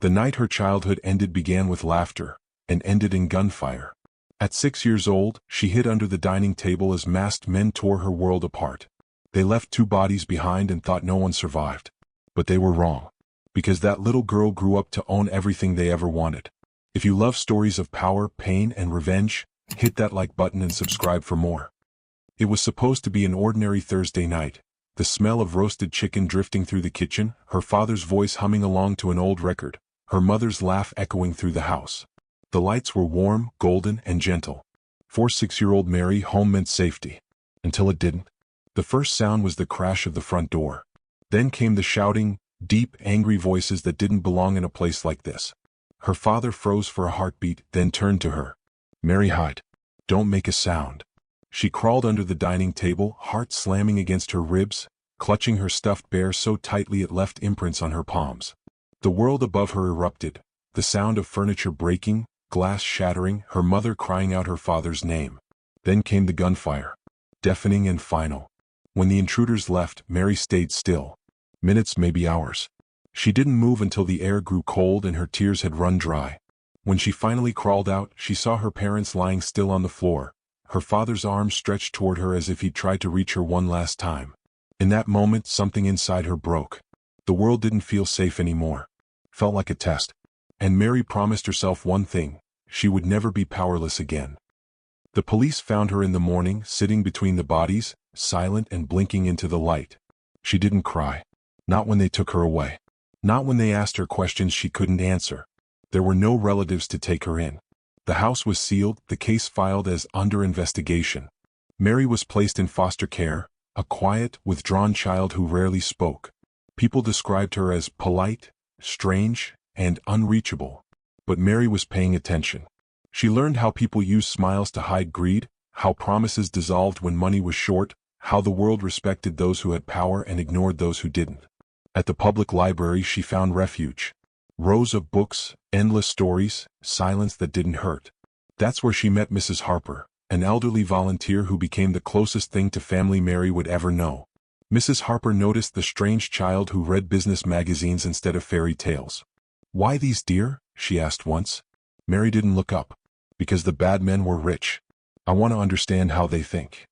The night her childhood ended began with laughter, and ended in gunfire. At 6 years old, she hid under the dining table as masked men tore her world apart. They left 2 bodies behind and thought no one survived. But they were wrong. Because that little girl grew up to own everything they ever wanted. If you love stories of power, pain, and revenge, hit that like button and subscribe for more. It was supposed to be an ordinary Thursday night. The smell of roasted chicken drifting through the kitchen, her father's voice humming along to an old record, her mother's laugh echoing through the house. The lights were warm, golden, and gentle. For 6-year-old Mary, home meant safety. Until it didn't. The first sound was the crash of the front door. Then came the shouting, deep, angry voices that didn't belong in a place like this. Her father froze for a heartbeat, then turned to her. "Mary, hide. Don't make a sound." She crawled under the dining table, heart slamming against her ribs, clutching her stuffed bear so tightly it left imprints on her palms. The world above her erupted, the sound of furniture breaking, glass shattering, her mother crying out her father's name. Then came the gunfire. Deafening and final. When the intruders left, Mary stayed still. Minutes, maybe hours. She didn't move until the air grew cold and her tears had run dry. When she finally crawled out, she saw her parents lying still on the floor, her father's arms stretched toward her as if he'd tried to reach her one last time. In that moment, something inside her broke. The world didn't feel safe anymore. Felt like a test. And Mary promised herself one thing: she would never be powerless again. The police found her in the morning, sitting between the bodies, silent and blinking into the light. She didn't cry. Not when they took her away. Not when they asked her questions she couldn't answer. There were no relatives to take her in. The house was sealed, the case filed as under investigation. Mary was placed in foster care, a quiet, withdrawn child who rarely spoke. People described her as polite, strange, and unreachable. But Mary was paying attention. She learned how people used smiles to hide greed, how promises dissolved when money was short, how the world respected those who had power and ignored those who didn't. At the public library she found refuge. Rows of books, endless stories, silence that didn't hurt. That's where she met Mrs. Harper, an elderly volunteer who became the closest thing to family Mary would ever know. Mrs. Harper noticed the strange child who read business magazines instead of fairy tales. "Why these, dear?" she asked once. Mary didn't look up. "Because the bad men were rich. I want to understand how they think."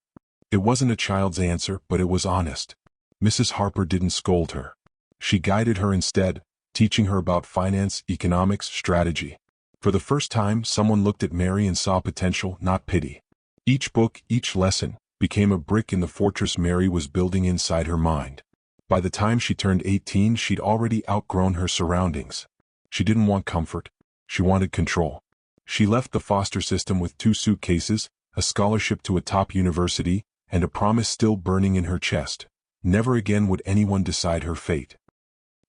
It wasn't a child's answer, but it was honest. Mrs. Harper didn't scold her. She guided her instead, teaching her about finance, economics, strategy. For the first time, someone looked at Mary and saw potential, not pity. Each book, each lesson, became a brick in the fortress Mary was building inside her mind. By the time she turned 18, she'd already outgrown her surroundings. She didn't want comfort. She wanted control. She left the foster system with 2 suitcases, a scholarship to a top university, and a promise still burning in her chest. Never again would anyone decide her fate.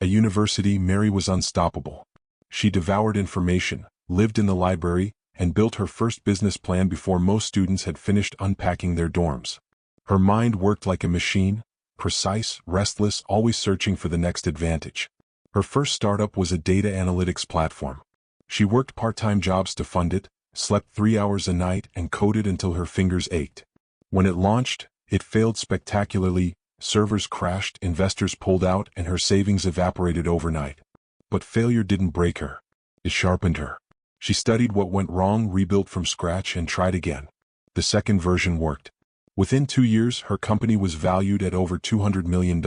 At university, Mary was unstoppable. She devoured information, lived in the library, and built her first business plan before most students had finished unpacking their dorms. Her mind worked like a machine, precise, restless, always searching for the next advantage. Her first startup was a data analytics platform. She worked part-time jobs to fund it, slept 3 hours a night, and coded until her fingers ached. When it launched, it failed spectacularly. Servers crashed, investors pulled out, and her savings evaporated overnight. But failure didn't break her. It sharpened her. She studied what went wrong, rebuilt from scratch, and tried again. The second version worked. Within 2 years, her company was valued at over $200 million.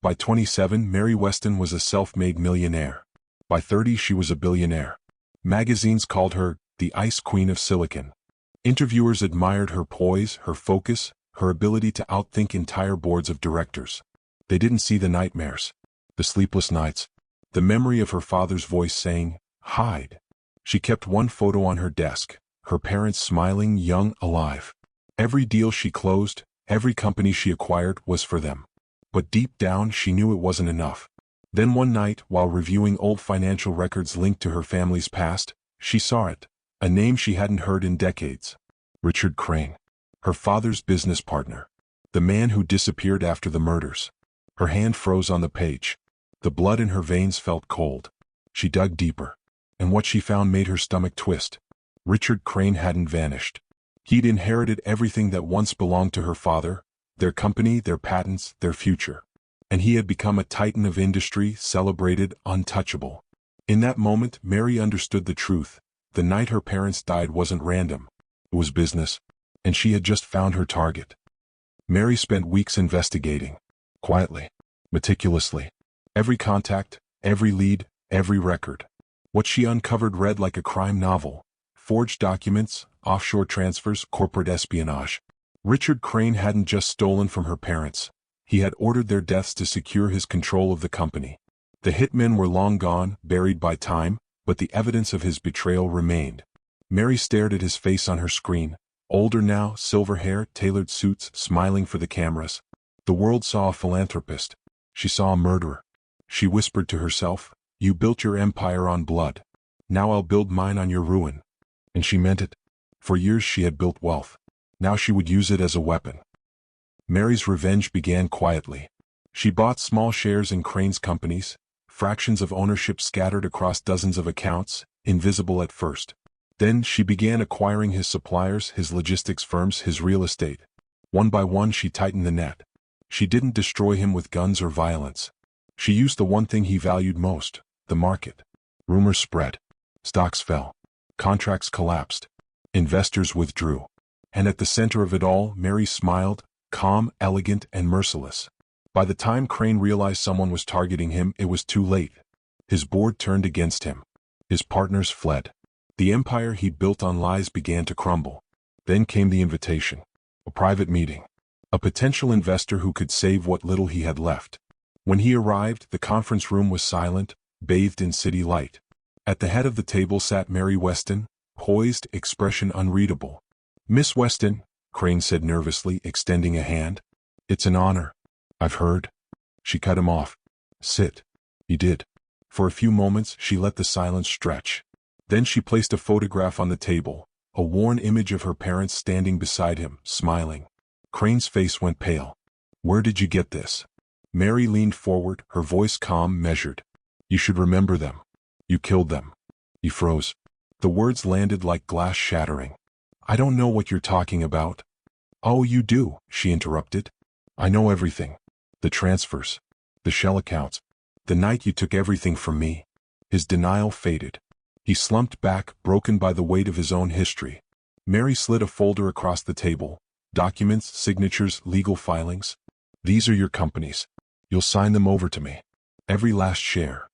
By 27, Mary Weston was a self-made millionaire. By 30, she was a billionaire. Magazines called her the Ice Queen of Silicon. Interviewers admired her poise, her focus, her ability to outthink entire boards of directors. They didn't see the nightmares, the sleepless nights, the memory of her father's voice saying, "Hide." She kept one photo on her desk, her parents smiling, young, alive. Every deal she closed, every company she acquired was for them. But deep down she knew it wasn't enough. Then one night, while reviewing old financial records linked to her family's past, she saw it, a name she hadn't heard in decades. Richard Crane. Her father's business partner. The man who disappeared after the murders. Her hand froze on the page. The blood in her veins felt cold. She dug deeper. And what she found made her stomach twist. Richard Crane hadn't vanished. He'd inherited everything that once belonged to her father, their company, their patents, their future. And he had become a titan of industry, celebrated, untouchable. In that moment, Mary understood the truth. The night her parents died wasn't random. It was business. And she had just found her target. Mary spent weeks investigating. Quietly. Meticulously. Every contact, every lead, every record. What she uncovered read like a crime novel. Forged documents, offshore transfers, corporate espionage. Richard Crane hadn't just stolen from her parents. He had ordered their deaths to secure his control of the company. The hitmen were long gone, buried by time, but the evidence of his betrayal remained. Mary stared at his face on her screen. Older now, silver hair, tailored suits, smiling for the cameras. The world saw a philanthropist. She saw a murderer. She whispered to herself, "You built your empire on blood. Now I'll build mine on your ruin." And she meant it. For years she had built wealth. Now she would use it as a weapon. Mary's revenge began quietly. She bought small shares in Crane's companies, fractions of ownership scattered across dozens of accounts, invisible at first. Then she began acquiring his suppliers, his logistics firms, his real estate. One by one she tightened the net. She didn't destroy him with guns or violence. She used the one thing he valued most, the market. Rumors spread. Stocks fell. Contracts collapsed. Investors withdrew. And at the center of it all, Mary smiled, calm, elegant, and merciless. By the time Crane realized someone was targeting him, it was too late. His board turned against him. His partners fled. The empire he built on lies began to crumble. Then came the invitation. A private meeting. A potential investor who could save what little he had left. When he arrived, the conference room was silent, bathed in city light. At the head of the table sat Mary Weston, poised, expression unreadable. "Miss Weston," Crane said nervously, extending a hand. "It's an honor." "I've heard." She cut him off. "Sit." He did. For a few moments, she let the silence stretch. Then she placed a photograph on the table, a worn image of her parents standing beside him, smiling. Crane's face went pale. "Where did you get this?" Mary leaned forward, her voice calm, measured. "You should remember them. You killed them." He froze. The words landed like glass shattering. "I don't know what you're talking about." "Oh, you do," she interrupted. "I know everything. The transfers. The shell accounts. The night you took everything from me." His denial faded. He slumped back, broken by the weight of his own history. Mary slid a folder across the table. "Documents, signatures, legal filings. These are your companies. You'll sign them over to me. Every last share."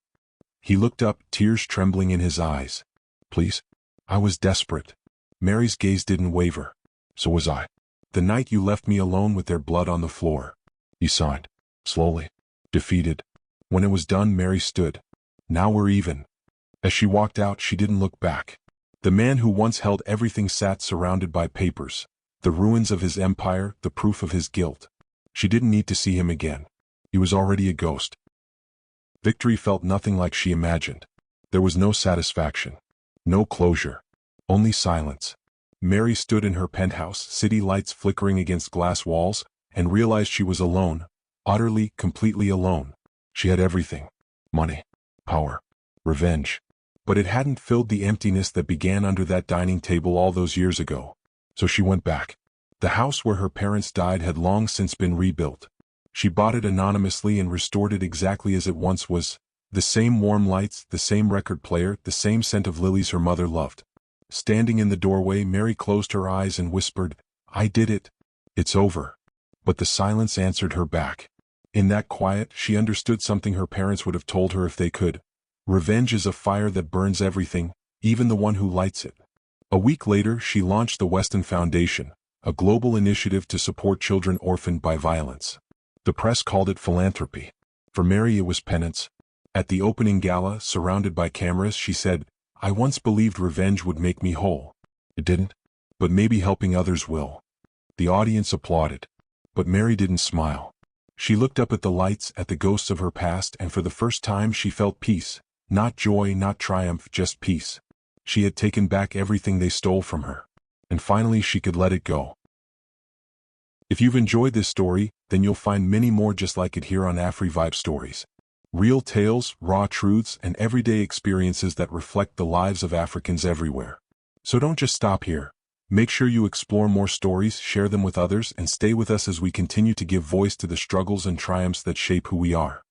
He looked up, tears trembling in his eyes. "Please." "I was desperate." Mary's gaze didn't waver. "So was I. The night you left me alone with their blood on the floor." He signed. Slowly. Defeated. When it was done, Mary stood. "Now we're even." As she walked out, she didn't look back. The man who once held everything sat surrounded by papers. The ruins of his empire, the proof of his guilt. She didn't need to see him again. He was already a ghost. Victory felt nothing like she imagined. There was no satisfaction. No closure. Only silence. Mary stood in her penthouse, city lights flickering against glass walls, and realized she was alone. Utterly, completely alone. She had everything. Money. Power. Revenge. But it hadn't filled the emptiness that began under that dining table all those years ago. So she went back. The house where her parents died had long since been rebuilt. She bought it anonymously and restored it exactly as it once was. The same warm lights, the same record player, the same scent of lilies her mother loved. Standing in the doorway, Mary closed her eyes and whispered, "I did it. It's over." But the silence answered her back. In that quiet, she understood something her parents would have told her if they could. Revenge is a fire that burns everything, even the one who lights it. A week later, she launched the Weston Foundation, a global initiative to support children orphaned by violence. The press called it philanthropy. For Mary, it was penance. At the opening gala, surrounded by cameras, she said, "I once believed revenge would make me whole. It didn't. But maybe helping others will." The audience applauded. But Mary didn't smile. She looked up at the lights, at the ghosts of her past, and for the first time she felt peace. Not joy, not triumph, just peace. She had taken back everything they stole from her. And finally she could let it go. If you've enjoyed this story, then you'll find many more just like it here on AfriVibe Stories. Real tales, raw truths, and everyday experiences that reflect the lives of Africans everywhere. So don't just stop here. Make sure you explore more stories, share them with others, and stay with us as we continue to give voice to the struggles and triumphs that shape who we are.